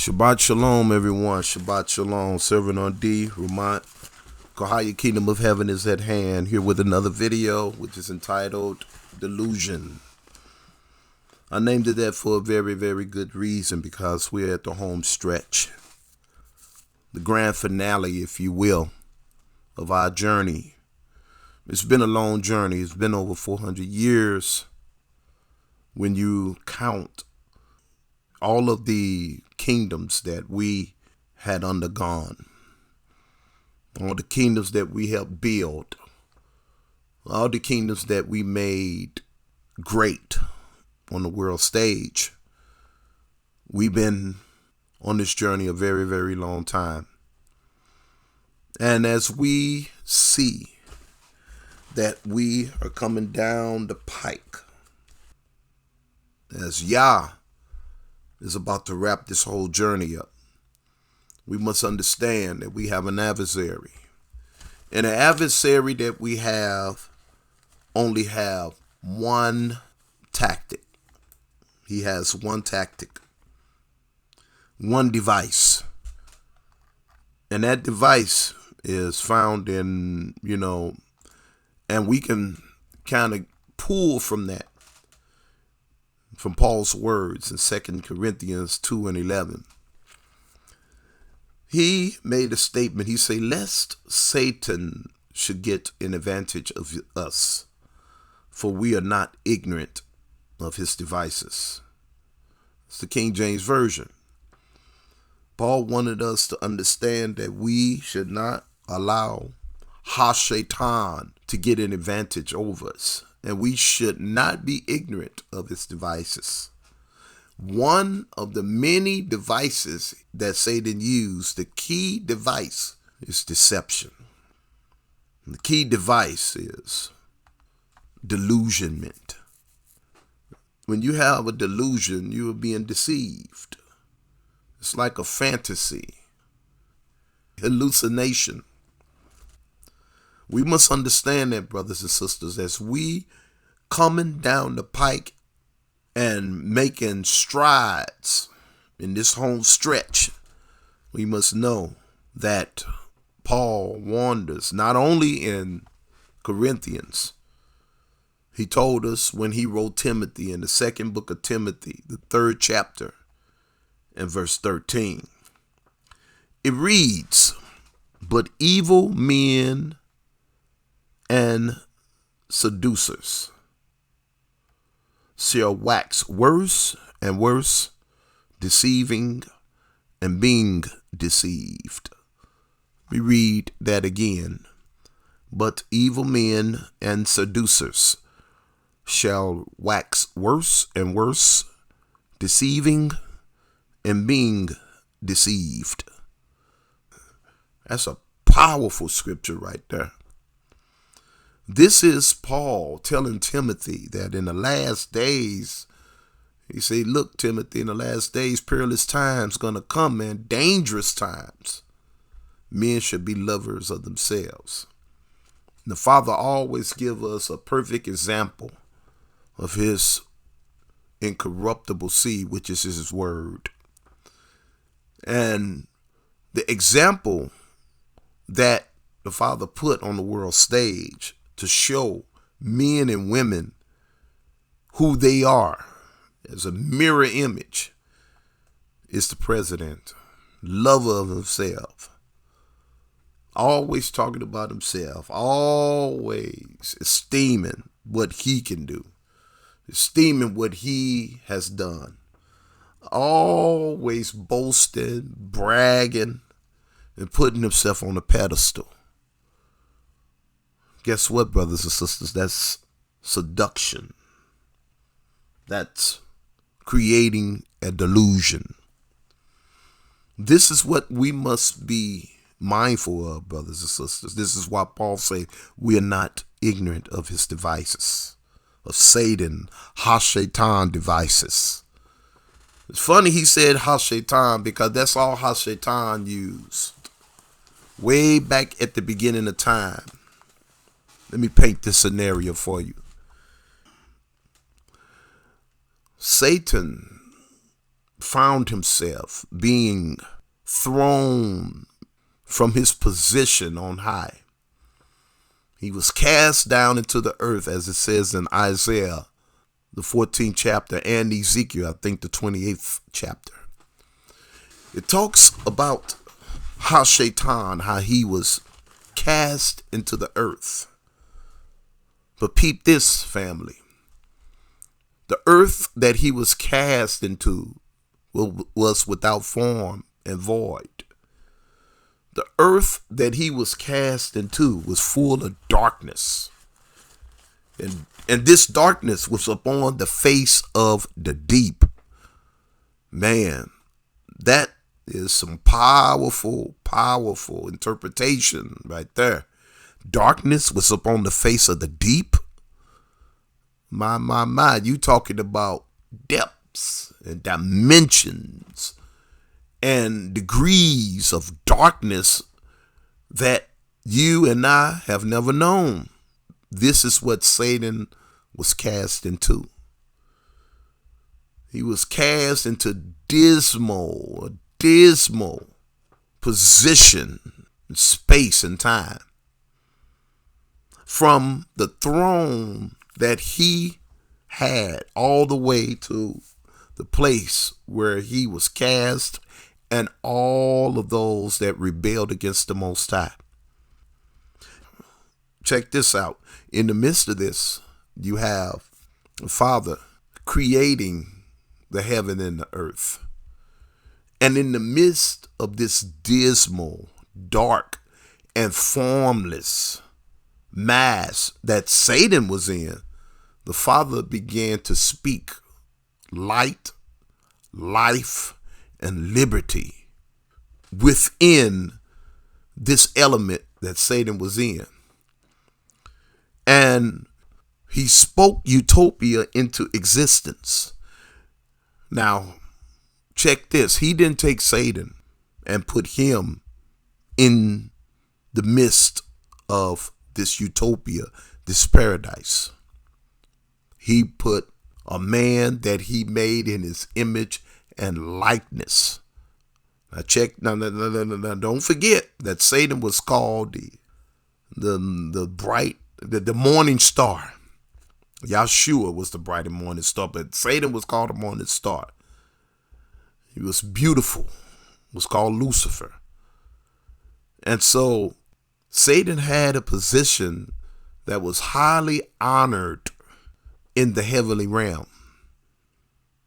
Shabbat Shalom, everyone. Shabbat Shalom. Servant on D, Ramont. Kohaya Kingdom of Heaven is at hand. Here with another video, which is entitled Delusion. I named it that for a very, very good reason, because we're at the home stretch. The grand finale, if you will, of our journey. It's been a long journey. It's been over 400 years when you count all of the kingdoms that we had undergone, all the kingdoms that we helped build, all the kingdoms that we made great on the world stage. We've been on this journey a very, very long time. And as we see that we are coming down the pike, as Yah is about to wrap this whole journey up, we must understand that we have an adversary. And the adversary that we have only have one tactic. He has one tactic, one device. And that device is found in, and we can kind of pull from that, from Paul's words in 2 Corinthians 2:11. He made a statement. He said, lest Satan should get an advantage of us, for we are not ignorant of his devices. It's the King James Version. Paul wanted us to understand that we should not allow Ha-Shaitan to get an advantage over us. And we should not be ignorant of his devices. One of the many devices that Satan used, the key device, is deception. The key device is delusionment. When you have a delusion, you are being deceived. It's like a fantasy, hallucination. We must understand that, brothers and sisters, as we coming down the pike and making strides in this home stretch, we must know that Paul warned us, not only in Corinthians. He told us when he wrote Timothy in the second book of Timothy, the 3rd chapter and verse 13. It reads, but evil men and seducers shall wax worse and worse, deceiving and being deceived. We read that again. But evil men and seducers shall wax worse and worse, deceiving and being deceived. That's a powerful scripture right there. This is Paul telling Timothy that in the last days, he said, look, Timothy, in the last days, perilous times going to come, man, dangerous times. Men should be lovers of themselves. And the Father always gives us a perfect example of his incorruptible seed, which is his word. And the example that the Father put on the world stage to show men and women who they are as a mirror image is the president, lover of himself, always talking about himself, always esteeming what he can do, esteeming what he has done, always boasting, bragging, and putting himself on a pedestal. Guess what, brothers and sisters? That's seduction. That's creating a delusion. This is what we must be mindful of, brothers and sisters. This is why Paul said we are not ignorant of his devices, of Satan, Ha-Shaitan devices. It's funny he said Ha-Shaitan because that's all Ha-Shaitan used way back at the beginning of time. Let me paint this scenario for you. Satan found himself being thrown from his position on high. He was cast down into the earth, as it says in Isaiah, the 14th chapter, and Ezekiel, I think the 28th chapter. It talks about how he was cast into the earth. But peep this, family. The earth that he was cast into was without form and void. The earth that he was cast into was full of darkness. And this darkness was upon the face of the deep. Man, that is some powerful, powerful interpretation right there. Darkness was upon the face of the deep. My, you talking about depths and dimensions and degrees of darkness that you and I have never known. This is what Satan was cast into. He was cast into a dismal position in space and time. From the throne that he had all the way to the place where he was cast, and all of those that rebelled against the Most High. Check this out. In the midst of this, you have the Father creating the heaven and the earth. And in the midst of this dismal, dark, and formless mass that Satan was in, the Father began to speak light, life, and liberty within this element that Satan was in. And he spoke utopia into existence. Now, check this. He didn't take Satan and put him in the midst of this utopia, this paradise. He put a man that he made in his image and likeness. Now check. Now, don't forget that Satan was called the morning star. Yahshua was the bright and morning star, but Satan was called the morning star. He was beautiful. Was called Lucifer. And so Satan had a position that was highly honored in the heavenly realm,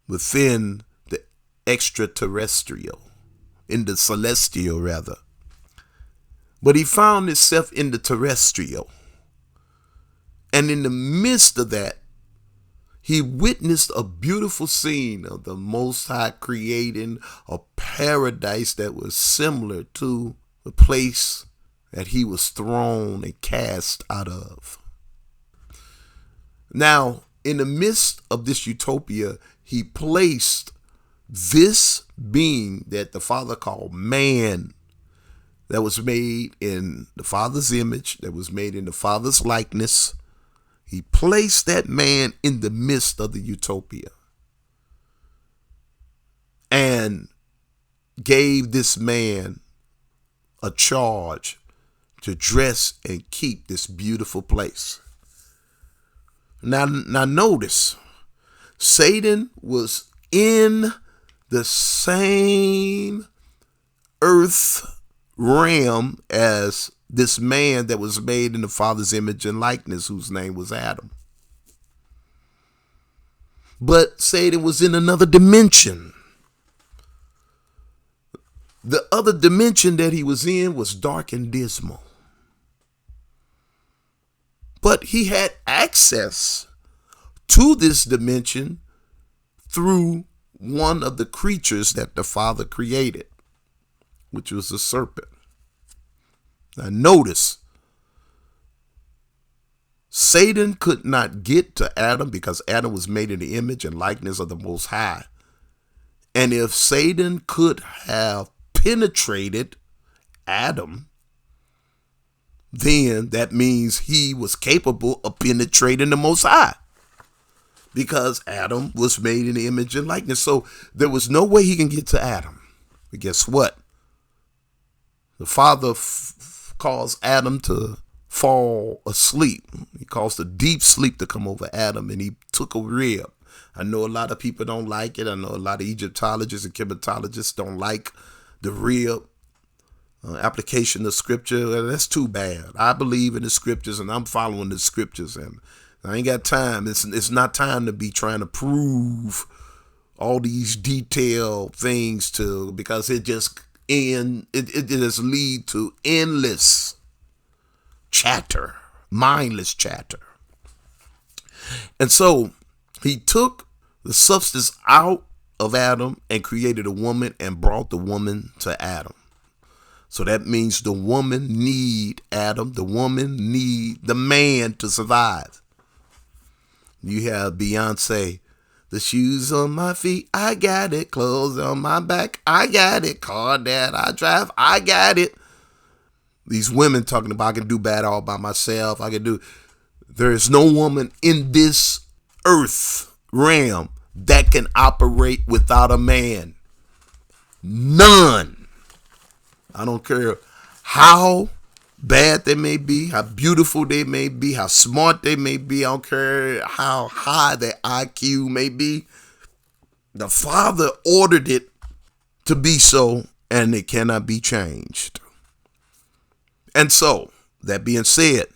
within the extraterrestrial, in the celestial rather. But he found himself in the terrestrial. And in the midst of that, he witnessed a beautiful scene of the Most High creating a paradise that was similar to the place that he was thrown and cast out of. Now, in the midst of this utopia, he placed this being that the Father called man, that was made in the Father's image, that was made in the Father's likeness. He placed that man in the midst of the utopia and gave this man a charge to dress and keep this beautiful place. Now notice, Satan was in the same earth realm as this man that was made in the Father's image and likeness, whose name was Adam. But Satan was in another dimension. The other dimension that he was in was dark and dismal. But he had access to this dimension through one of the creatures that the Father created, which was the serpent. Now notice, Satan could not get to Adam because Adam was made in the image and likeness of the Most High. And if Satan could have penetrated Adam, then that means he was capable of penetrating the Most High. because Adam was made in the image and likeness. So there was no way he can get to Adam. But guess what? The Father caused Adam to fall asleep. He caused a deep sleep to come over Adam, and he took a rib. I know a lot of people don't like it. I know a lot of Egyptologists and chematologists don't like the rib application of scripture. That's too bad. I believe in the scriptures, and I'm following the scriptures, and I ain't got time. It's not time to be trying to prove all these detailed things because it just lead to endless chatter, mindless chatter. And so he took the substance out of Adam and created a woman and brought the woman to Adam. So that means the woman need Adam. The woman need the man to survive. You have Beyonce, the shoes on my feet, I got it. Clothes on my back, I got it. Car that I drive, I got it. These women talking about I can do bad all by myself. There is no woman in this earth realm that can operate without a man. None. I don't care how bad they may be, how beautiful they may be, how smart they may be. I don't care how high their IQ may be. The Father ordered it to be so, and it cannot be changed. And so, that being said,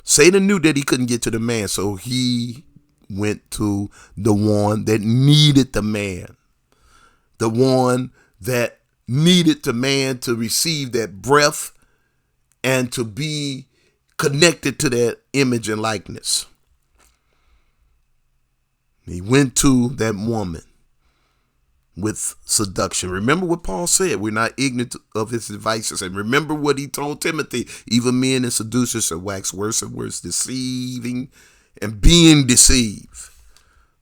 Satan knew that he couldn't get to the man, so he went to the one that needed the man. The one that needed the man to receive that breath and to be connected to that image and likeness. He went to that woman with seduction. Remember what Paul said. We're not ignorant of his devices. And remember what he told Timothy. Even men and seducers shall wax worse and worse, deceiving and being deceived.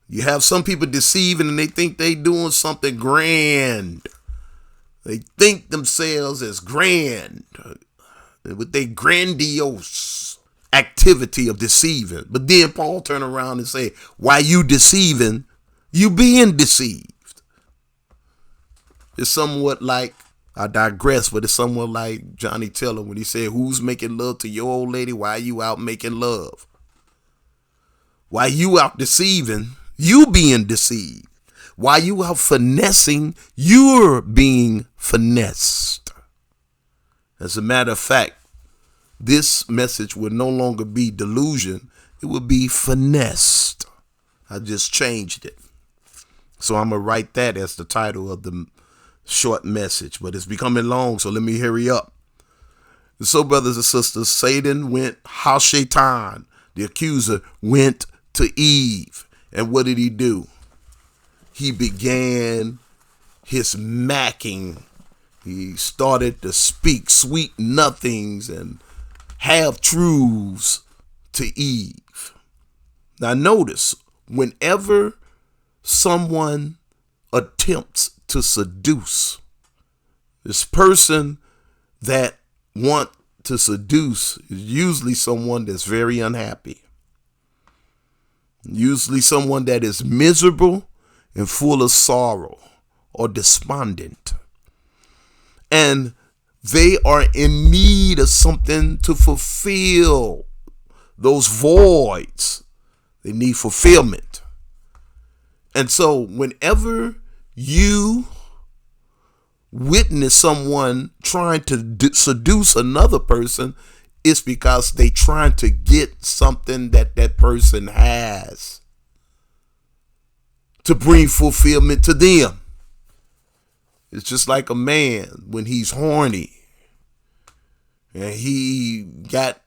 You have some people deceiving and they think they doing something grand. They think themselves as grand with their grandiose activity of deceiving. But then Paul turn around and say, why you deceiving, you being deceived. It's somewhat like, I digress, but it's somewhat like Johnny Taylor when he said, who's making love to your old lady? Why are you out making love? Why you out deceiving, you being deceived. While you are finessing, you're being finessed. As a matter of fact, this message will no longer be delusion. It will be finessed. I just changed it. So I'm going to write that as the title of the short message. But it's becoming long, so let me hurry up. So, brothers and sisters, Satan went, Shaitan, the accuser, went to Eve. And what did he do? He began his macking. He started to speak sweet nothings and half-truths to Eve. Now notice, whenever someone attempts to seduce, this person that want to seduce is usually someone that's very unhappy. Usually someone that is miserable and full of sorrow or despondent. And they are in need of something to fulfill those voids. They need fulfillment. And so whenever you witness someone trying to seduce another person, it's because they trying to get something that that person has to bring fulfillment to them. It's just like a man when he's horny and he got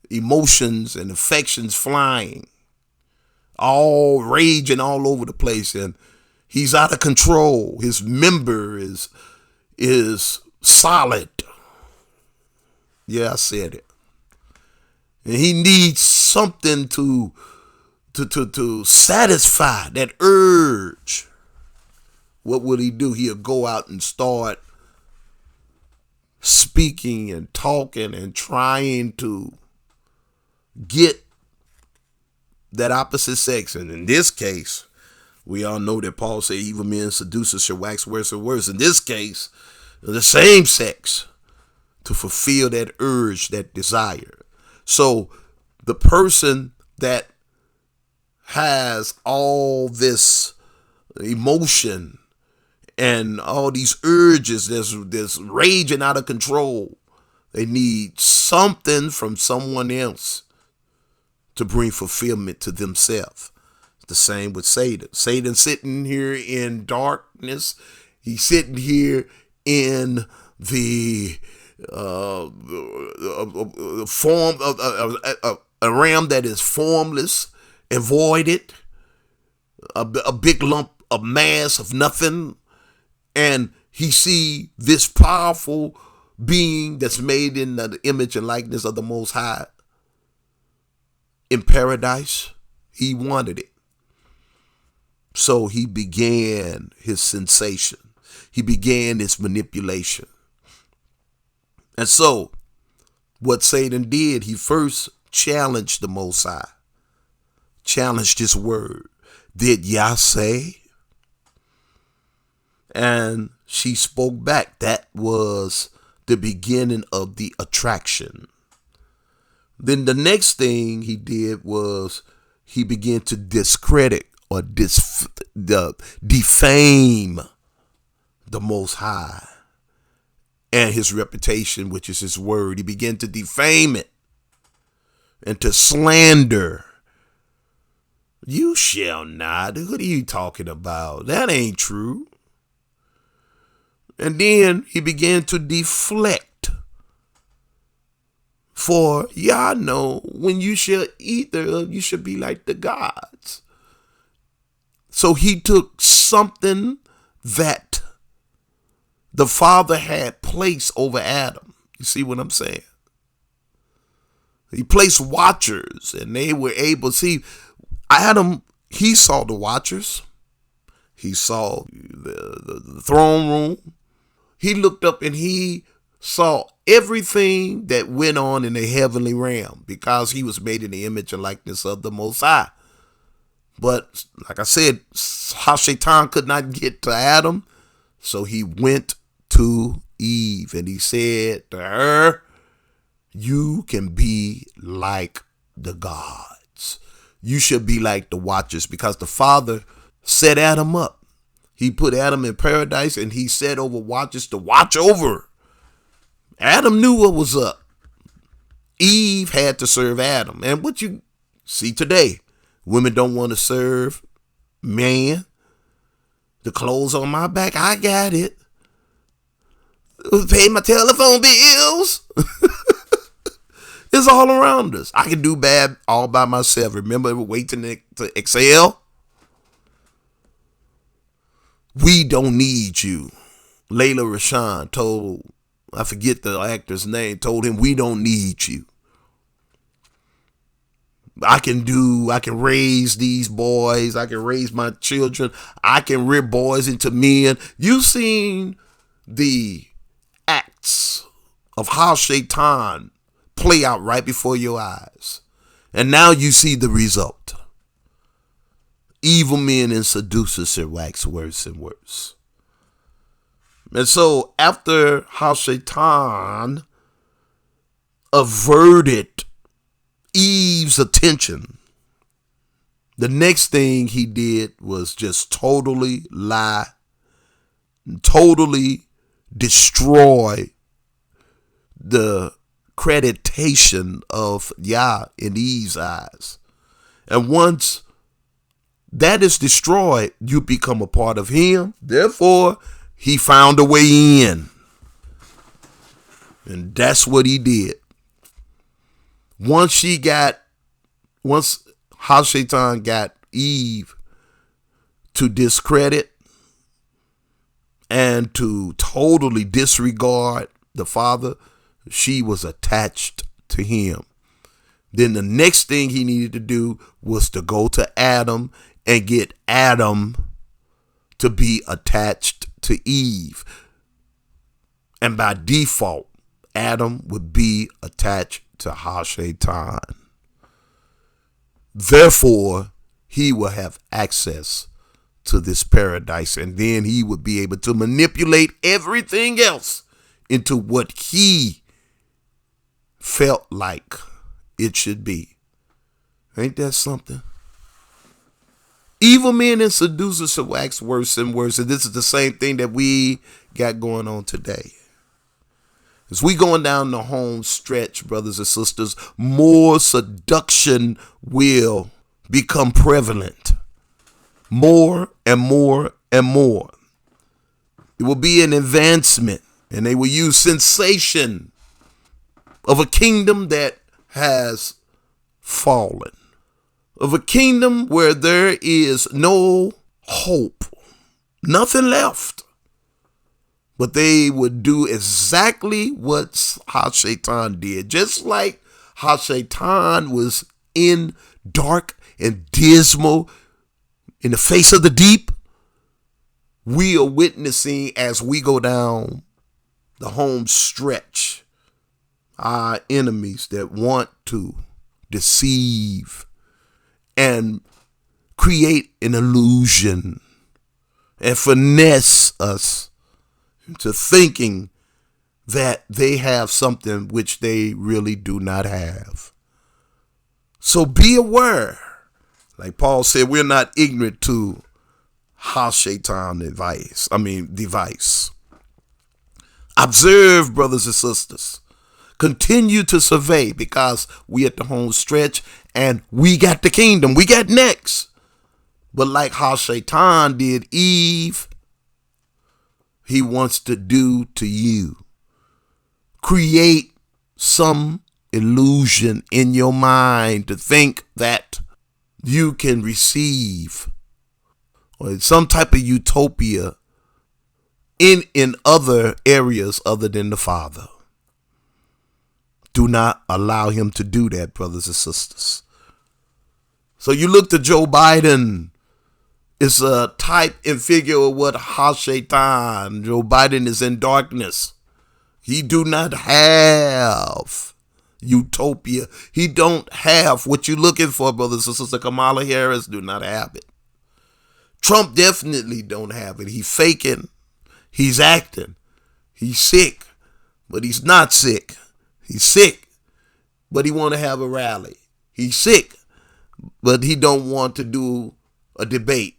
emotions and affections flying, all raging all over the place, and he's out of control. His member is solid. Yeah, I said it. And he needs something to satisfy that urge. What would he do? He'll go out and start speaking and talking and trying to get that opposite sex. And in this case, we all know that Paul said evil men, seducers shall wax worse and worse. In this case, the same sex to fulfill that urge, that desire. So the person that has all this emotion and all these urges that's raging out of control, they need something from someone else to bring fulfillment to themselves. The same with Satan. Satan sitting here in darkness. He's sitting here in the form of a realm that is formless and voided, a big lump of mass of nothing, and he see this powerful being that's made in the image and likeness of the Most High in paradise. He wanted it. So he began his sensation. He began his manipulation. And so what Satan did, he first challenged the Most High, challenged his word. Did Yah say? And she spoke back. That was the beginning of the attraction. Then the next thing he did was he began to discredit or defame the Most High and his reputation, which is his word. He began to defame it and to slander. You shall not. What are you talking about? That ain't true. And then he began to deflect. For y'all know when you shall eat thereof, you should be like the gods. So he took something that the Father had placed over Adam. You see what I'm saying? He placed watchers, and they were able to see. Adam, he saw the watchers. He saw the throne room. He looked up and he saw everything that went on in the heavenly realm because he was made in the image and likeness of the Most High. But like I said, Shaitan could not get to Adam, so he went to Eve and he said to her, you can be like the gods. You should be like the watchers, because the Father set Adam up. He put Adam in paradise and he set over watchers to watch over. Adam knew what was up. Eve had to serve Adam. And what you see today, women don't want to serve man. The clothes on my back, I got it. Pay my telephone bills. It's all around us. I can do bad all by myself. Remember waiting to exhale? We don't need you. Layla Rashawn told, I forget the actor's name, told him, we don't need you. I can raise these boys. I can raise my children. I can rear boys into men. You've seen the acts of how Shaitan play out right before your eyes. And now you see the result. Evil men and seducers shall wax worse and worse. And so after how Shaitan averted Eve's attention, the next thing he did was just totally lie, totally destroy the creditation of Yah in Eve's eyes. And once that is destroyed, you become a part of him. Therefore, he found a way in. And that's what he did. Once how Shaitan got Eve to discredit and to totally disregard the Father, she was attached to him. Then the next thing he needed to do was to go to Adam and get Adam to be attached to Eve. And by default, Adam would be attached to Shaitan. Therefore, he will have access to this paradise, and then he would be able to manipulate everything else into what he felt like it should be. Ain't that something? Evil men and seducers shall wax worse and worse. And this is the same thing that we got going on today. As we going down the home stretch, brothers and sisters, more seduction will become prevalent. More and more and more. It will be an advancement, and they will use sensation of a kingdom that has fallen. Of a kingdom where there is no hope, nothing left. But they would do exactly what Shaitan did. Just like how Shaitan was in dark and dismal in the face of the deep, we are witnessing as we go down the home stretch, our enemies that want to deceive and create an illusion and finesse us into thinking that they have something which they really do not have. So be aware. Like Paul said, we're not ignorant to how Shaitan device. Observe, brothers and sisters. Continue to survey, because we at the home stretch and we got the kingdom. We got next. But like how Shaitan did Eve, he wants to do to you. Create some illusion in your mind to think that you can receive or some type of utopia in other areas other than the Father. Do not allow him to do that, brothers and sisters. So you look to Joe Biden. It's a type and figure of what Shaitan. Joe Biden is in darkness. He do not have utopia. He don't have what you're looking for, brothers and sisters. Kamala Harris do not have it. Trump definitely don't have it. He's faking. He's acting. He's sick, but he's not sick. He's sick, but he want to have a rally. He's sick, but he don't want to do a debate.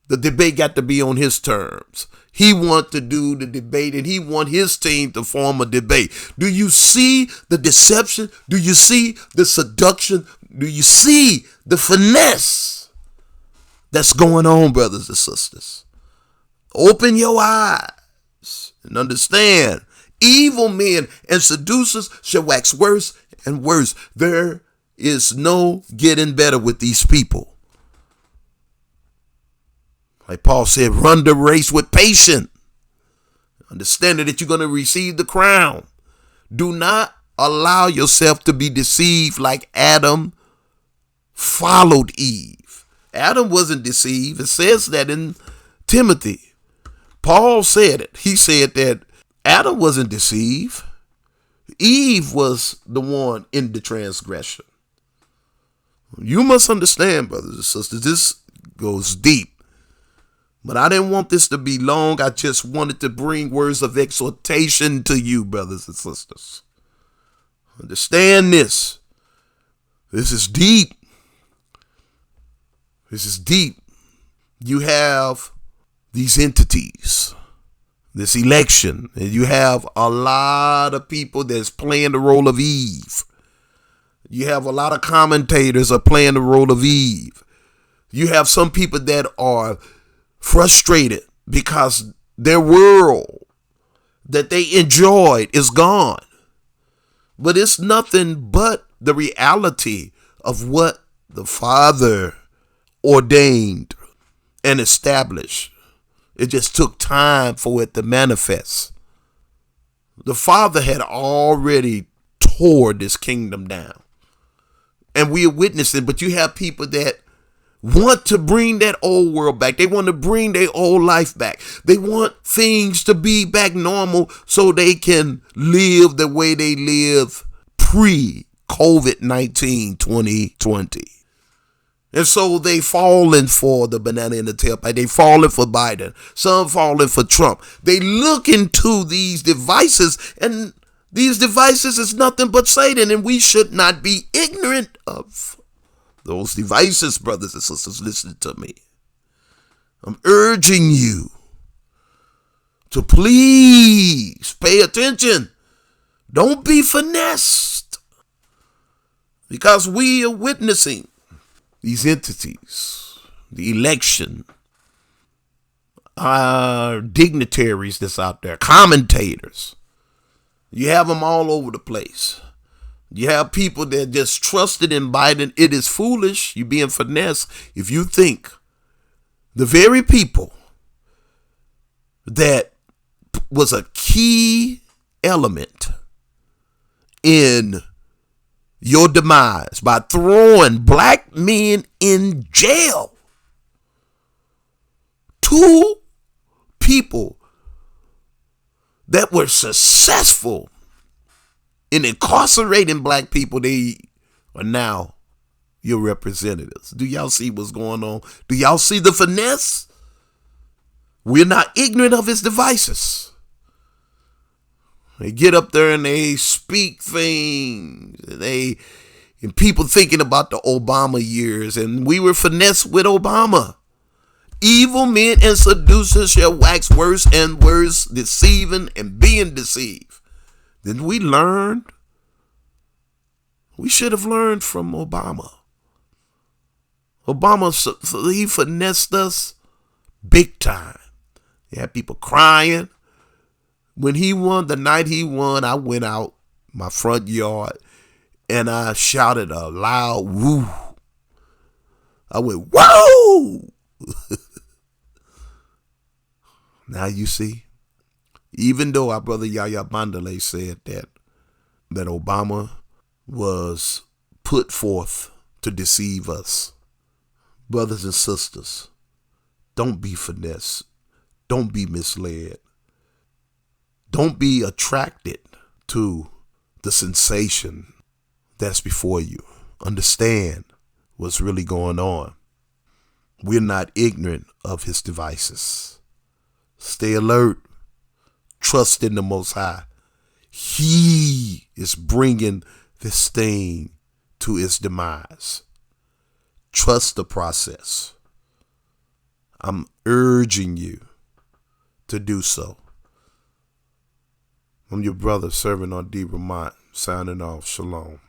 The debate got to be on his terms. He want to do the debate, and he want his team to form a debate. Do you see the deception? Do you see the seduction? Do you see the finesse that's going on, brothers and sisters? Open your eyes and understand. Evil men and seducers shall wax worse and worse. There is no getting better with these people. Like Paul said, run the race with patience. Understanding that you're going to receive the crown. Do not allow yourself to be deceived like Adam followed Eve. Adam wasn't deceived. It says that in Timothy. Paul said it. He said that Adam wasn't deceived. Eve was the one in the transgression. You must understand, brothers and sisters, this goes deep. But I didn't want this to be long. I just wanted to bring words of exhortation to you, brothers and sisters. Understand this. This is deep. This is deep. You have these entities, this election, and you have a lot of people that's playing the role of Eve. You have a lot of commentators are playing the role of Eve. You have some people that are frustrated because their world that they enjoyed is gone. But it's nothing but the reality of what the Father ordained and established. It just took time for it to manifest. The Father had already tore this kingdom down. And we are witnessing, but you have people that want to bring that old world back. They want to bring their old life back. They want things to be back normal so they can live the way they live pre-COVID-19 2020. And so they falling for the banana in the tailpipe. They falling for Biden. Some falling for Trump. They look into these devices, and these devices is nothing but Satan, and we should not be ignorant of those devices, brothers and sisters. Listen to me. I'm urging you to please pay attention. Don't be finessed, because we are witnessing these entities, the election, dignitaries that's out there, commentators. You have them all over the place. You have people that just trusted in Biden. It is foolish. You're being finessed if you think the very people that was a key element in your demise by throwing black men in jail. Two people that were successful in incarcerating black people, they are now your representatives. Do y'all see what's going on? Do y'all see the finesse? We're not ignorant of his devices. They get up there and they speak things. And people thinking about the Obama years, and we were finessed with Obama. Evil men and seducers shall wax worse and worse, deceiving and being deceived. Then we learned. We should have learned from Obama. Obama, he finessed us big time. He had people crying. When he won, the night he won, I went out my front yard and I shouted a loud woo. I went, whoa! Now you see, even though our brother Yahya Bandele said that Obama was put forth to deceive us, brothers and sisters, don't be finessed. Don't be misled. Don't be attracted to the sensation that's before you. Understand what's really going on. We're not ignorant of his devices. Stay alert. Trust in the Most High. He is bringing this thing to its demise. Trust the process. I'm urging you to do so. I'm your brother, servant on D. Vermont, signing off. Shalom.